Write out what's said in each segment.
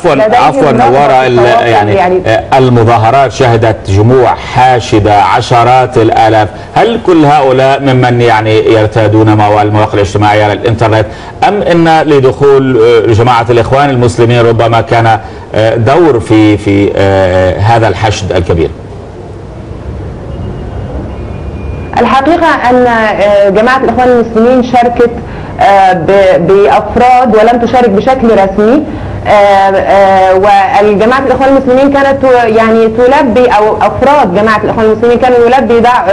عفوا نوارة، يعني المظاهرات شهدت جموع حاشدة عشرات الآلاف، هل كل هؤلاء ممن يعني يرتادون المواقع الاجتماعية على الإنترنت، أم أن لدخول جماعة الإخوان المسلمين ربما كان دور في هذا الحشد الكبير؟ الحقيقة أن جماعة الإخوان المسلمين شاركت بأفراد ولم تشارك بشكل رسمي، والجماعة الإخوان المسلمين كانت يعني تلبي، أو أفراد جماعة الإخوان المسلمين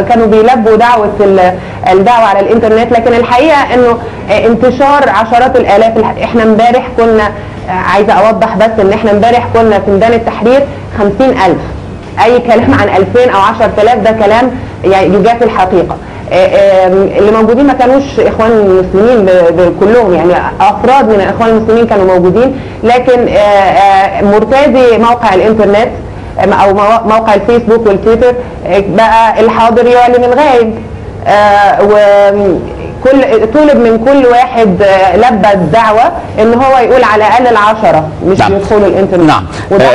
كانوا بيلبوا دعوة الدعوة على الإنترنت. لكن الحقيقة إنه انتشار عشرات الآلاف، إحنا امبارح كنا، عايزة أوضح بس إن إحنا امبارح كنا في ميدان التحرير 50,000. أي كلام عن 2000 أو 10,000 ده كلام يعني يجافي الحقيقة. اللي موجودين ما كانوش إخوان المسلمين كلهم، يعني أفراد من الإخوان المسلمين كانوا موجودين، لكن مرتادي موقع الإنترنت أو موقع الفيسبوك والتويتر بقى الحاضر يعلن الغائب، طلب من كل واحد لبى الدعوة ان هو يقول على الاقل 10 مش يدخلوا الانترنت. نعم،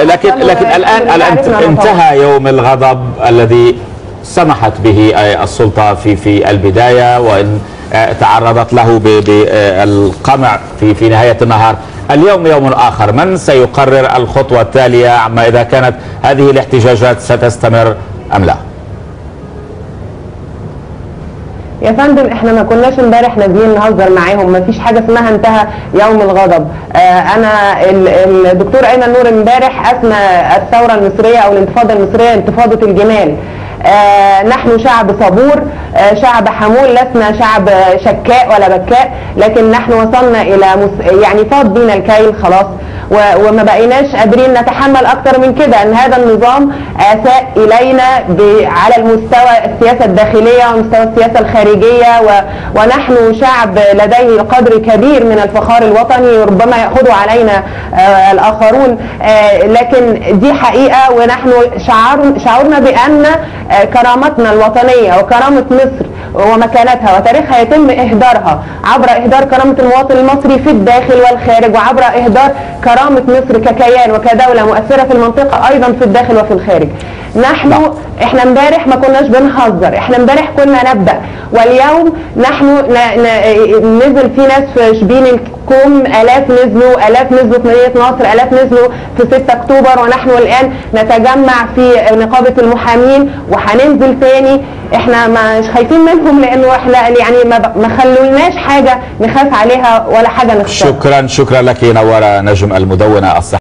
لكن الان انتهى يوم الغضب الذي سمحت به السلطة في البداية، وإن تعرضت له بالقمع في نهاية النهار. اليوم يوم آخر، من سيقرر الخطوة التالية عما إذا كانت هذه الاحتجاجات ستستمر أم لا؟ يا فندم، احنا ما كناش امبارح نازلين نهزر معاهم، ما فيش حاجه اسمها انتهى يوم الغضب. انا الدكتور ايمن نور امبارح اسمى الثوره المصريه او الانتفاضه المصريه انتفاضه الجمال. نحن شعب صبور، شعب حمول، لسنا شعب شكاء ولا بكاء، لكن نحن وصلنا الى يعني فاض بينا الكيل خلاص، وما بقيناش قادرين نتحمل اكتر من كده. ان هذا النظام اساء الينا على المستوى السياسه الداخليه ومستوى السياسه الخارجيه، ونحن شعب لديه قدر كبير من الفخار الوطني ربما ياخذه علينا الاخرون، لكن دي حقيقه. ونحن شعورنا بان كرامتنا الوطنيه وكرامه مصر ومكانتها وتاريخها يتم اهدارها عبر اهدار كرامه المواطن المصري في الداخل والخارج، وعبر اهدار كرامه مصر ككيان وكدوله مؤثره في المنطقه ايضا في الداخل وفي الخارج. احنا امبارح ما كناش بنهزر، احنا امبارح كنا نبدا، واليوم نحن نزل في ناس في شبين الكوم، الاف نزلوا في مدينه نصر، الاف نزلوا في 6 اكتوبر، ونحن الان نتجمع في نقابه المحامين وهننزل تاني. احنا مش خايفين منهم لانه احنا يعني ما خلولناش حاجه نخاف عليها ولا حاجه نخسرها. شكرا لك نوارة نجم المدونة الصحفية.